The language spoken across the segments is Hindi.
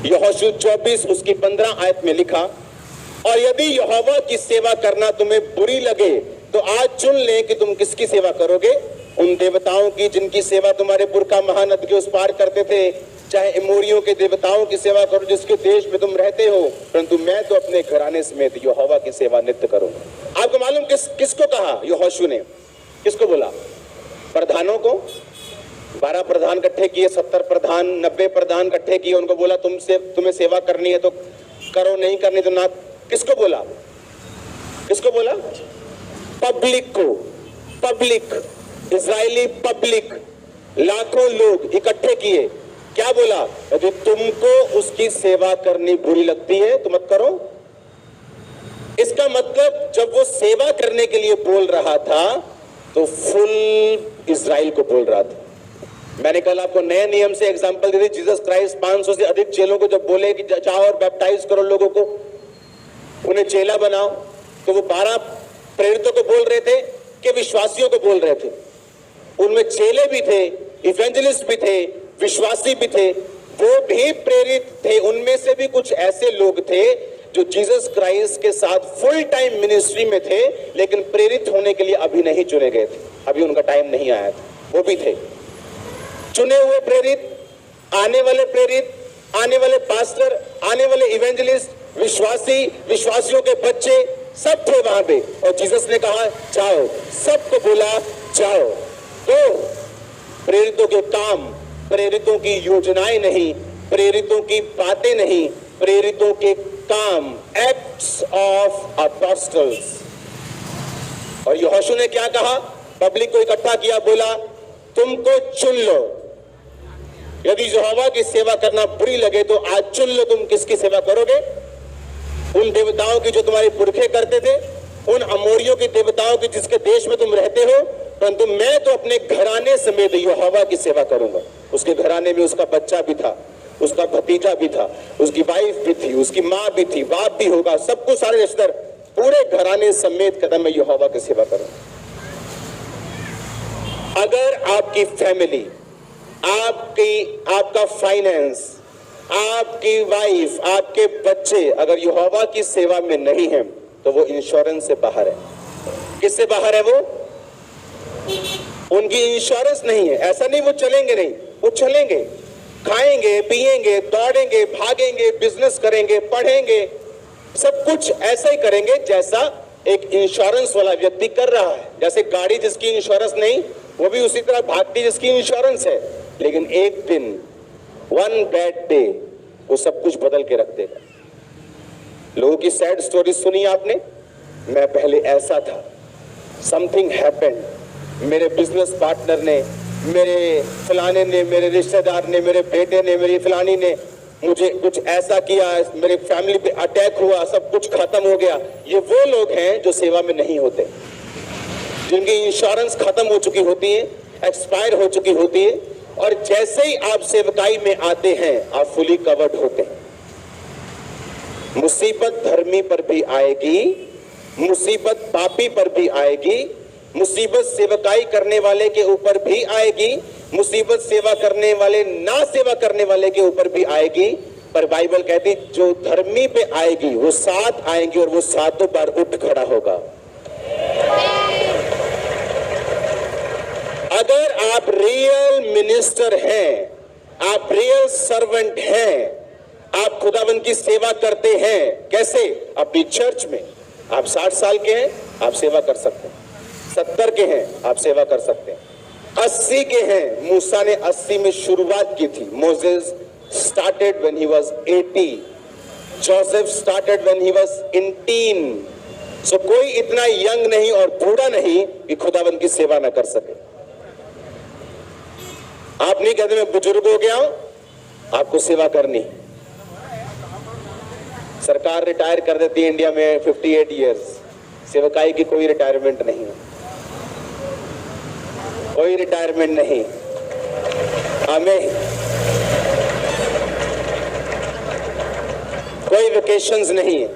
यहोशू 24 उसकी 15 आयत में लिखा, और यदि यहोवा की सेवा करना तुम्हें बुरी लगे तो आज चुन ले कि तुम किसकी सेवा करोगे, उन देवताओं की जिनकी सेवा तुम्हारे पुरखा महानद के उस पार करते थे, चाहे एमोरियों के देवताओं की सेवा करो जिसके देश में तुम रहते हो, परंतु मैं तो अपने घराने समेत यहोवा की सेवा नित्य करूंगा। आपको मालूम किसको कहा यहोशू ने? किसको बोला? प्रधानों को। 12 प्रधान इकट्ठे किए, 70 प्रधान, 90 प्रधान इकट्ठे किए, उनको बोला तुम्हें सेवा करनी है तो करो, नहीं करनी तो ना। किसको बोला? किसको बोला? पब्लिक को। पब्लिक, इजरायली पब्लिक, लाखों लोग इकट्ठे किए। क्या बोला? यदि तुमको उसकी सेवा करनी बुरी लगती है तो मत करो। इसका मतलब जब वो सेवा करने के लिए बोल रहा था तो फुल इजराइल को बोल रहा था। मैंने कल आपको नए नियम से एग्जांपल दी थी। जीसस क्राइस्ट 500 से अधिक चेलों को जब बोले कि जाओ और बैप्टाइज करो लोगों को, उन्हें चेला बनाओ, तो वो 12 प्रेरितों को बोल रहे थे कि विश्वासियों को बोल रहे थे। उनमें चेले भी थे, इवेंजलिस्ट भी थे, विश्वासी भी थे, वो भी प्रेरित थे। उनमें से भी कुछ ऐसे लोग थे जो जीसस क्राइस्ट के साथ फुल टाइम मिनिस्ट्री में थे, लेकिन प्रेरित होने के लिए अभी नहीं चुने गए थे, अभी उनका टाइम नहीं आया था। वो भी थे चुने हुए प्रेरित, आने वाले प्रेरित, आने वाले पास्टर, आने वाले इवेंजलिस्ट, विश्वासी, विश्वासियों के बच्चे, सब थे वहां पे। और जीसस ने कहा जाओ, सबको बोला जाओ। तो प्रेरितों के काम, प्रेरितों की योजनाएं नहीं, प्रेरितों की बातें नहीं, प्रेरितों के काम, एक्ट्स ऑफ अपोस्टल्स। और यहोशू ने क्या कहा? पब्लिक को इकट्ठा किया, बोला तुमको चुन लो, यदि यहोवा की सेवा करना बुरी लगे तो आज चुन लो तुम किसकी सेवा करोगे। उन देवताओं की जो तुम्हारे पुरखे करते थे, उन अमोरियों की देवताओं की जिसके देश में तुम रहते हो, परंतु मैं तो अपने घराने समेत यहोवा की सेवा करूंगा। उसके घराने में उसका बच्चा भी था, उसका भतीजा भी था, उसकी वाइफ भी थी, उसकी माँ भी थी, बाप भी होगा, सब कुछ सारे रिश्तेदार, पूरे घराने समेत कदम में यहोवा की सेवा करूंगा। अगर आपकी फैमिली, आपका फाइनेंस, आपकी वाइफ, आपके बच्चे अगर यहोवा की सेवा में नहीं है तो वो इंश्योरेंस से बाहर है। किससे बाहर है? वो उनकी इंश्योरेंस नहीं है। ऐसा नहीं वो चलेंगे नहीं, वो चलेंगे, खाएंगे, पिएंगे, दौड़ेंगे, भागेंगे, बिजनेस करेंगे, पढ़ेंगे, सब कुछ ऐसा ही करेंगे जैसा एक इंश्योरेंस वाला व्यक्ति कर रहा है। जैसे गाड़ी जिसकी इंश्योरेंस नहीं, वो भी उसी तरह भागती जिसकी इंश्योरेंस है। लेकिन एक दिन, वन बैड डे, वो सब कुछ बदल के रख देगा। लोगों की सैड स्टोरी सुनी आपने? मैं पहले ऐसा था, समथिंग हैपेंड, मेरे बिजनेस पार्टनर ने, मेरे फलाने ने, मेरे रिश्तेदार ने, मेरे बेटे ने, मेरी फलानी ने मुझे कुछ ऐसा किया, मेरे फैमिली पे अटैक हुआ, सब कुछ खत्म हो गया। ये वो लोग हैं जो सेवा में नहीं होते, जिनकी इंश्योरेंस खत्म हो चुकी होती है, एक्सपायर हो चुकी होती है, और जैसे ही आप सेवकाई में आते हैं आप फुली कवर्ड होते हैं। मुसीबत धर्मी पर भी आएगी, मुसीबत पापी पर भी आएगी, मुसीबत सेवकाई करने वाले के ऊपर भी आएगी, मुसीबत सेवा करने वाले ना सेवा करने वाले के ऊपर भी आएगी। पर बाइबल कहती जो धर्मी पे आएगी वो 7 आएंगी और वो 7 बार उठ खड़ा होगा। अगर आप रियल मिनिस्टर हैं, आप रियल सर्वेंट हैं, आप खुदावंद की सेवा करते हैं, कैसे? अपनी चर्च में आप 60 साल के हैं, आप सेवा कर सकते हैं, 70 के हैं, आप सेवा कर सकते हैं, 80 के हैं। मूसा ने 80 में शुरुआत की थी। Moses started when he was 80. Joseph started when he was in teen. So कोई इतना यंग नहीं और बूढ़ा नहीं कि खुदावंद की सेवा ना कर सके। आप नहीं कहते मैं बुजुर्ग हो गया हूं, आपको सेवा करनी। सरकार रिटायर कर देती है इंडिया में 58 इयर्स। सेवकाई की कोई रिटायरमेंट नहीं है, कोई रिटायरमेंट नहीं। हमें कोई वेकेशंस नहीं है,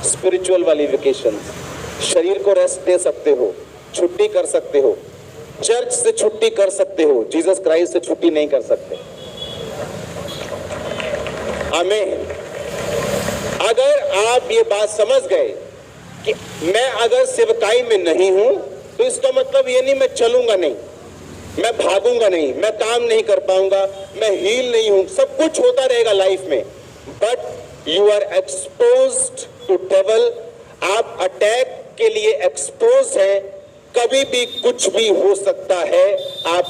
स्पिरिचुअल वाली वेकेशंस। शरीर को रेस्ट दे सकते हो, छुट्टी कर सकते हो, चर्च से छुट्टी कर सकते हो, जीसस क्राइस्ट से छुट्टी नहीं कर सकते। आमीन। अगर आप ये बात समझ गए कि मैं अगर सेवकाई में नहीं हूं तो इसका मतलब ये नहीं मैं चलूंगा नहीं, मैं भागूंगा नहीं, मैं काम नहीं कर पाऊंगा, मैं हील नहीं हूं, सब कुछ होता रहेगा लाइफ में, but you are exposed to devil. आप अटैक के लिए एक्सपोज हैं, कभी भी कुछ भी हो सकता है, आप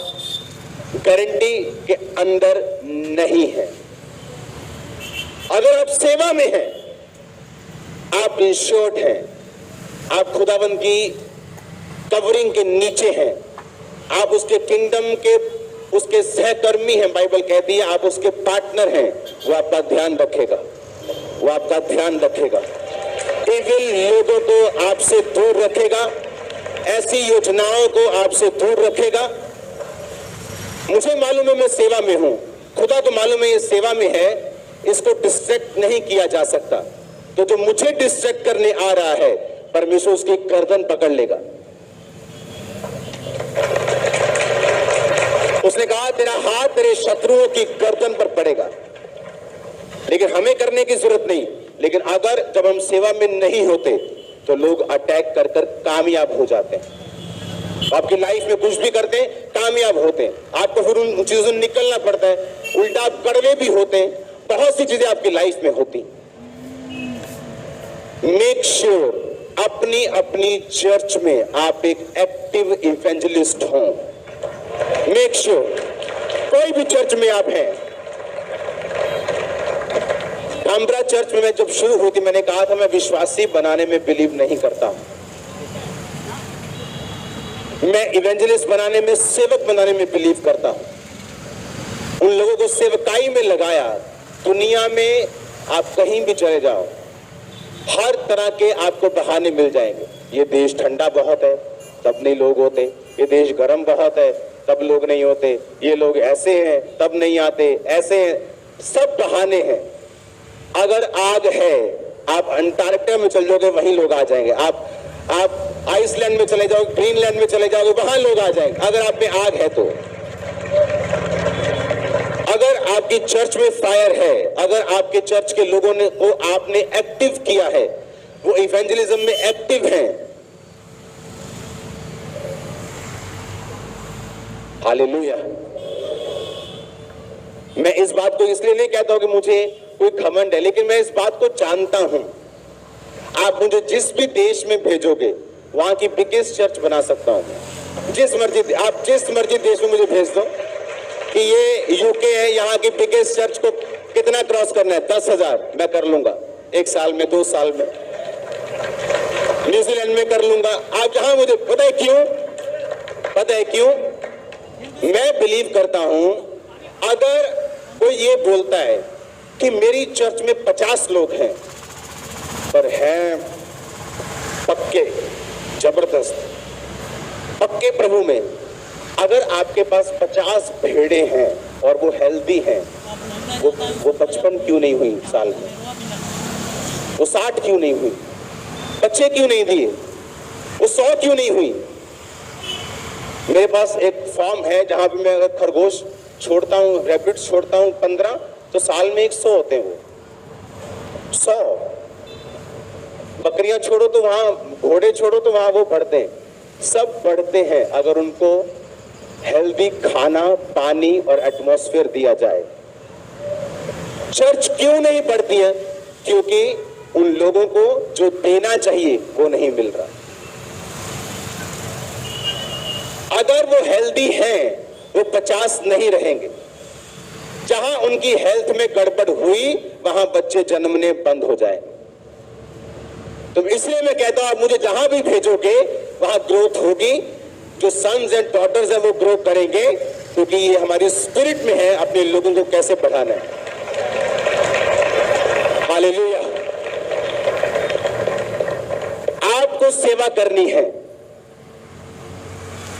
गारंटी के अंदर नहीं है। अगर आप सेवा में हैं, आप इंश्योर्ड हैं, आप खुदावंद की कवरिंग के नीचे हैं, आप उसके किंगडम के उसके सहकर्मी हैं, बाइबल कहती है आप उसके पार्टनर हैं, वो आपका ध्यान रखेगा, वो आपका ध्यान रखेगा, इविल लोगों को आपसे दूर रखेगा, ऐसी योजनाओं को आपसे दूर रखेगा। मुझे मालूम है मैं सेवा में हूं, खुदा को मालूम है ये सेवा में है, इसको डिस्ट्रैक्ट नहीं किया जा सकता, तो जो मुझे डिस्ट्रैक्ट करने आ रहा है परमेश्वर उसकी गर्दन पकड़ लेगा। उसने कहा तेरा हाथ तेरे शत्रुओं की गर्दन पर पड़ेगा, लेकिन हमें करने की जरूरत नहीं। लेकिन अगर जब हम सेवा में नहीं होते तो लोग अटैक कर कर कामयाब हो जाते हैं। आपकी लाइफ में कुछ भी करते हैं कामयाब होते हैं, आपको फिर उन चीजों से निकलना पड़ता है, उल्टा आप कड़वे भी होते हैं, बहुत सी चीजें आपकी लाइफ में होती। मेक श्योर अपनी अपनी चर्च में आप एक एक्टिव इवेंजलिस्ट हों। मेक श्योर कोई भी चर्च में आप हैं। धामरा चर्च में मैं जब शुरू हुई थी मैंने कहा था मैं विश्वासी बनाने में बिलीव नहीं करता, मैं इवेंजलिस्ट बनाने में, सेवक बनाने में बिलीव करता हूं। उन लोगों को सेवकाई में लगाया। दुनिया में आप कहीं भी चले जाओ, हर तरह के आपको बहाने मिल जाएंगे। ये देश ठंडा बहुत है तब नहीं लोग होते, ये देश गर्म बहुत है तब लोग नहीं होते, ये लोग ऐसे हैं तब नहीं आते, ऐसे हैं, सब बहाने हैं। अगर आग है आप अंटार्कटिका में चल जाओगे वहीं लोग आ जाएंगे, आप आइसलैंड में चले जाओगे, ग्रीनलैंड में चले जाओगे वहां लोग आ जाएंगे, अगर आप में आग है तो। अगर आपकी चर्च में फायर है, अगर आपके चर्च के लोगों ने को आपने एक्टिव किया है, वो इवेंजलिज्म में एक्टिव हैं, हालेलुया। मैं इस बात को इसलिए नहीं कहता हूं कि मुझे कोई घमंड है, लेकिन मैं इस बात को जानता हूं आप मुझे जिस भी देश में भेजोगे वहां की बिगेस्ट चर्च बना सकता हूं। जिस मर्जी देश में मुझे भेज दो कि ये यूके है, यहाँ की बिगेस्ट चर्च को कितना क्रॉस करना है, 10,000 मैं कर लूंगा, 1 साल में, 2 साल में। न्यूजीलैंड में कर लूंगा। आप जहां मुझे पता है क्यों मैं बिलीव करता हूं। अगर कोई ये बोलता है कि मेरी चर्च में 50 लोग हैं पर हैं पक्के, जबरदस्त पक्के प्रभु में, अगर आपके पास 50 भेड़े हैं और वो हेल्दी हैं, वो 55 क्यों नहीं हुई साल में, वो 60 क्यों नहीं हुई, बच्चे क्यों नहीं दिए, वो 100 क्यों नहीं हुई। मेरे पास एक फॉर्म है जहां पे मैं अगर खरगोश छोड़ता हूँ, रैबिट छोड़ता हूँ 15, तो साल में 100 होते हैं। वो 100 बकरियां छोड़ो तो वहां, घोड़े छोड़ो तो वहां वो बढ़ते हैं, सब बढ़ते हैं अगर उनको हेल्दी खाना, पानी और एटमॉस्फेयर दिया जाए। चर्च क्यों नहीं बढ़ती है? क्योंकि उन लोगों को जो देना चाहिए वो नहीं मिल रहा। अगर वो हेल्दी हैं वो 50 नहीं रहेंगे। जहां उनकी हेल्थ में गड़बड़ हुई वहां बच्चे जन्मने बंद हो जाए। तो इसलिए मैं कहता हूं आप मुझे जहां भी भेजोगे वहां ग्रोथ होगी। जो सन्स एंड डॉटर्स है वो ग्रो करेंगे, क्योंकि ये हमारी स्पिरिट में है अपने लोगों को कैसे बढ़ाना है। हालेलुया। आपको सेवा करनी है।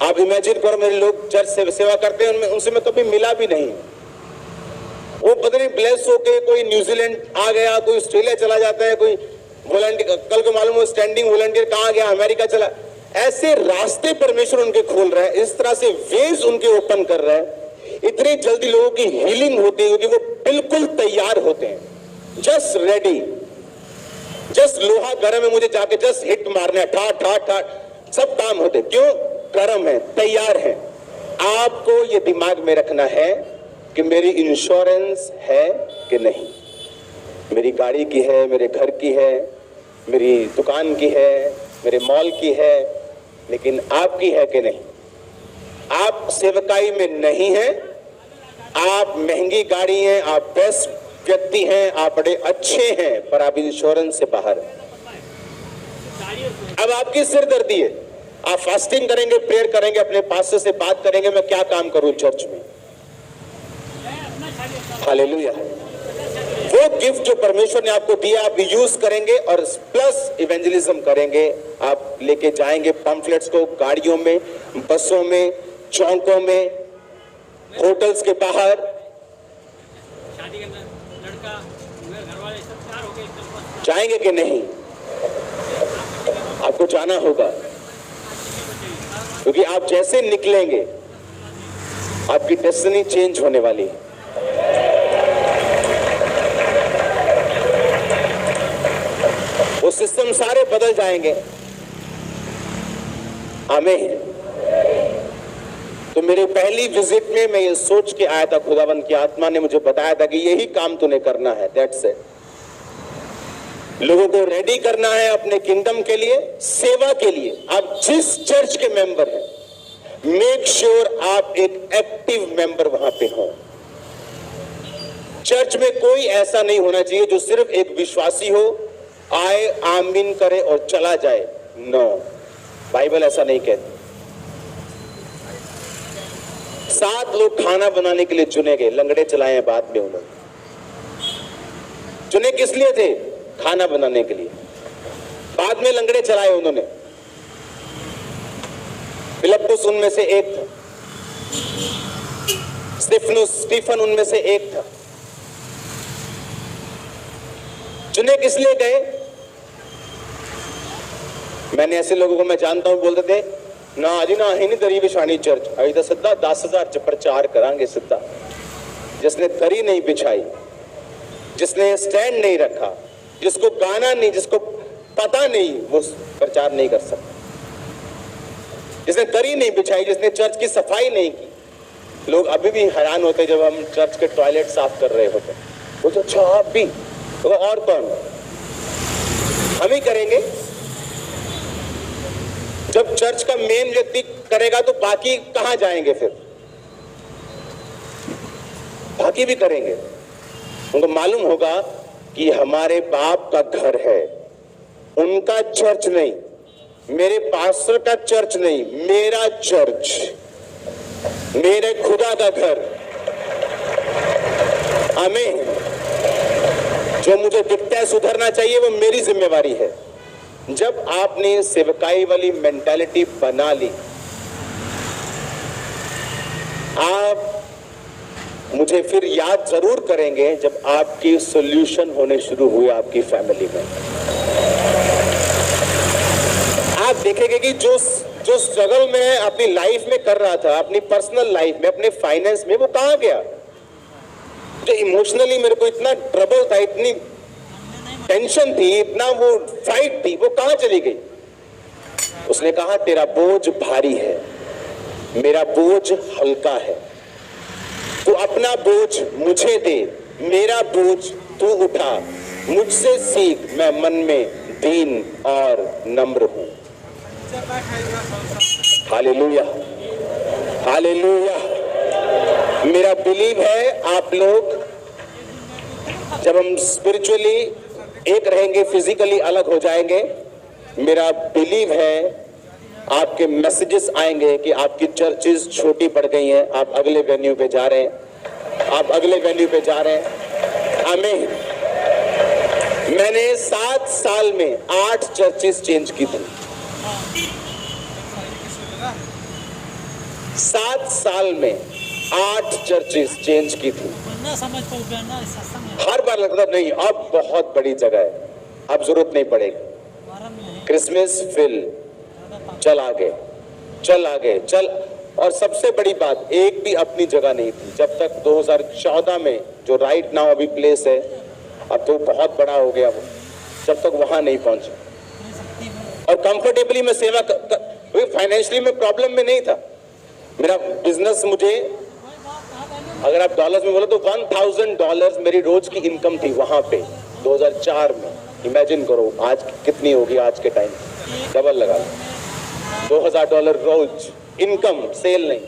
आप इमेजिन करो मेरे लोग चर्च से सेवा करते हैं, उनसे मैं कभी मिला भी नहीं। वो पता नहीं ब्लेस होके कोई न्यूजीलैंड आ गया, कोई ऑस्ट्रेलिया चला जाता है, कोई वॉलंटियर, कल को मालूम हो स्टैंडिंग वॉलंटियर कहाँ गया, अमेरिका चला। ऐसे रास्ते परमेश्वर उनके खोल रहा है, इस तरह से वेज उनके ओपन कर रहा है। इतनी जल्दी लोगों की हीलिंग होती है क्योंकि वो बिल्कुल तैयार होते हैं। जस्ट रेडी, जस्ट लोहा गर्म है, मुझे जाके जस्ट हिट मारना है, ठाट ठाट ठाट सब काम होते। क्यों? गर्म है, तैयार है। आपको ये दिमाग में रखना है कि मेरी इंश्योरेंस है कि नहीं, मेरी गाड़ी की है, मेरे घर की है, मेरी दुकान की है, मेरे मॉल की है, लेकिन आपकी है कि नहीं? आप सेवकाई में नहीं हैं, आप महंगी गाड़ी हैं, आप बेस्ट व्यक्ति हैं, आप बड़े अच्छे हैं, पर आप इंश्योरेंस से बाहर हैं। अब आपकी सिरदर्दी है, आप फास्टिंग करेंगे, प्रेयर करेंगे, अपने पास्टर से बात करेंगे, मैं क्या काम करूं चर्च में। हालेलुया। वो गिफ्ट जो परमेश्वर ने आपको दिया आप यूज करेंगे और प्लस इवेंजलिज्म करेंगे। आप लेके जाएंगे पम्फलेट्स को गाड़ियों में, बसों में, चौकों में, होटल्स के बाहर। शादी के अंदर लड़का घर वाले सब तैयार हो गए, जाएंगे कि नहीं? आपको जाना होगा, क्योंकि आप जैसे निकलेंगे आपकी डेस्टिनी चेंज होने वाली है। वो सिस्टम सारे बदल जाएंगे। आमीन। तो मेरी पहली विजिट में मैं ये सोच के आया था, खुदावंद की आत्मा ने मुझे बताया था कि यही काम तूने करना है। That's it. लोगों को रेडी करना है अपने किंगडम के लिए, सेवा के लिए। आप जिस चर्च के मेंबर हैं, मेक श्योर आप एक एक्टिव मेंबर वहां पे हो। चर्च में कोई ऐसा नहीं होना चाहिए जो सिर्फ एक विश्वासी हो, आए, आमीन करे और चला जाए। नो, बाइबल ऐसा नहीं कहती। 7 लोग खाना बनाने के लिए चुने गए, लंगड़े चलाए हैं बाद में उन्होंने। चुने किस लिए थे? खाना बनाने के लिए। बाद में लंगड़े चलाए उन्होंने। फिलिप्पुस उनमें से एक था, स्टीफन उनमें से एक था। चुने किस लिए गए? मैंने ऐसे लोगों को मैं जानता हूं, बोलते थे ना अजी ना ही नहीं दरी बिछानी चर्च, अभी तो सीधा 10,000 प्रचार करांगे सीधा। जिसने दरी नहीं बिछाई, जिसने स्टैंड नहीं रखा, जिसको गाना नहीं, जिसको पता नहीं, वो प्रचार नहीं कर सकता। जिसने दरी नहीं बिछाई, जिसने चर्च की सफाई नहीं की। लोग अभी भी हैरान होते जब हम चर्च के टॉयलेट साफ कर रहे होते, वो तो अच्छा आप भी, तो और कौन? हम ही करेंगे। जब चर्च का मेन व्यक्ति करेगा तो बाकी कहां जाएंगे? फिर बाकी भी करेंगे। उनको मालूम होगा कि हमारे बाप का घर है, उनका चर्च नहीं, मेरे पास्टर का चर्च नहीं, मेरा चर्च, मेरे खुदा का घर। आमीन। जो मुझे दिखता है सुधरना चाहिए, वो मेरी जिम्मेवारी है। जब आपने सेवकाई वाली मेंटालिटी बना ली, आप मुझे फिर याद जरूर करेंगे जब आपकी सॉल्यूशन होने शुरू हुए आपकी फैमिली में। आप देखेंगे कि जो स्ट्रगल में अपनी लाइफ में कर रहा था, अपनी पर्सनल लाइफ में, अपने फाइनेंस में, वो कहां गया? जो इमोशनली मेरे को इतना ट्रबल था, इतनी टेंशन थी, इतना वो फाइट थी, वो कहां चली गई? उसने कहा तेरा बोझ भारी है, मेरा बोझ हल्का है, तू अपना बोझ मुझे दे, मेरा बोझ तू उठा, मुझसे सीख, मैं मन में दीन और नम्र हूं। Hallelujah, hallelujah. मेरा बिलीव है आप लोग, जब हम स्पिरिचुअली एक रहेंगे, फिजिकली अलग हो जाएंगे, मेरा बिलीव है आपके मैसेजेस आएंगे कि आपकी चर्चेस छोटी पड़ गई हैं, आप अगले वेन्यू पे जा रहे हैं, आप अगले वेन्यू पे जा रहे हैं। आमीन। मैंने 7 साल में 8 चर्चेस चेंज की थी। 7 साल में 8 चर्चेस चेंज की थी। हर बार लगता नहीं अब बहुत बड़ी जगह है, अब जरूरत नहीं पड़ेगी। क्रिसमस फिल, चल आगे, चल आगे, चल। और सबसे बड़ी बात, एक भी अपनी जगह नहीं थी जब तक 2014 में जो राइट नाउ अभी प्लेस है, अब तो बहुत बड़ा हो गया वो, जब तक वहां नहीं पहुंचे। और कंफर्टेबली मैं सेवा फाइनेंशियली में प्रॉब्लम में नहीं था। मेरा बिजनेस, मुझे अगर आप डॉलर्स में बोलो तो $1000 मेरी रोज की इनकम थी वहां पे 2004 में। इमेजिन करो आज कितनी होगी आज के टाइम, डबल लगा लो। $2000 रोज इनकम, सेल नहीं।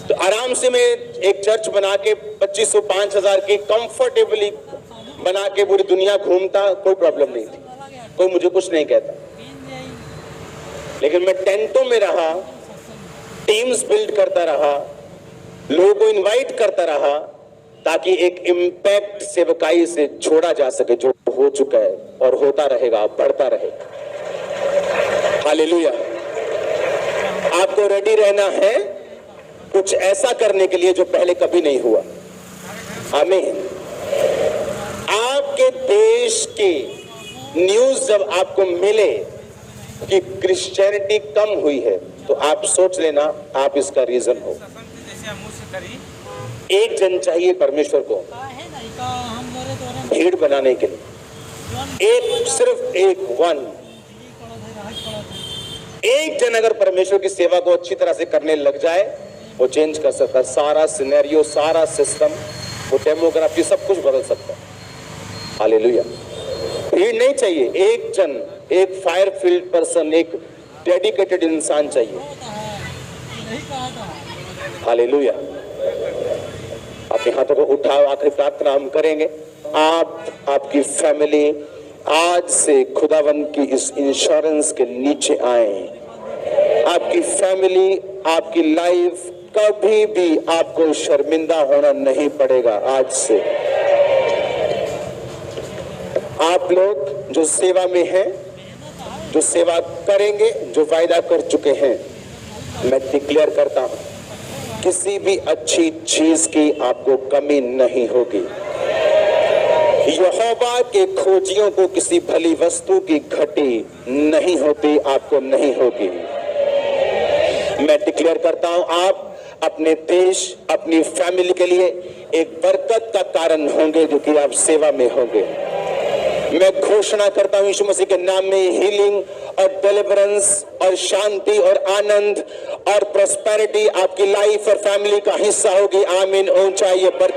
तो आराम से मैं एक चर्च बना के 2500-5000 की कंफर्टेबली बना के पूरी दुनिया घूमता, कोई प्रॉब्लम नहीं थी, कोई मुझे कुछ नहीं कहता। लेकिन मैं टेंटों में रहा, टीम्स बिल्ड करता रहा, लोगों को इनवाइट करता रहा, ताकि एक इम्पैक्ट सेवकाई से छोड़ा जा सके, जो हो चुका है और होता रहेगा, बढ़ता रहेगा। हालेलुया। आपको रेडी रहना है कुछ ऐसा करने के लिए जो पहले कभी नहीं हुआ। आमीन। आपके देश की न्यूज जब आपको मिले कि क्रिश्चियनिटी कम हुई है, तो आप सोच लेना आप इसका रीजन हो। एक जन चाहिए परमेश्वर को भीड़ बनाने के लिए, एक, सिर्फ एक जन अगर परमेश्वर की सेवा को अच्छी तरह से करने लग जाए, वो चेंज कर सकता है सारा सिनेरियो, सारा सिस्टम, वो डेमोग्राफी, सब कुछ बदल सकता है। हालेलुया। भीड़ नहीं चाहिए, एक जन, एक फायर फील्ड पर्सन, एक डेडिकेटेड इंसान चाहिए। हालेलुया। अपने हाथों को उठाओ, आखिरी प्रार्थना हम करेंगे। आप, आपकी फैमिली आज से खुदावंद की इस इंश्योरेंस के नीचे आए। आपकी फैमिली, आपकी लाइफ कभी भी आपको शर्मिंदा होना नहीं पड़ेगा। आज से आप लोग जो सेवा में हैं, जो सेवा करेंगे, जो वायदा कर चुके हैं, मैं डिक्लेयर करता हूं किसी भी अच्छी चीज की आपको कमी नहीं होगी। यहोवा के खोजियों को किसी भली वस्तु की घटी नहीं होती, आपको नहीं होगी। मैं डिक्लेयर करता हूं आप अपने देश, अपनी फैमिली के लिए एक बरकत का कारण होंगे, जो कि आप सेवा में होंगे। मैं घोषणा करता हूं यीशु मसीह के नाम में हीलिंग और डिलीवरेंस और शांति और आनंद और प्रॉस्पेरिटी आपकी लाइफ और फैमिली का हिस्सा होगी। आमीन। ऊंचाई बरकत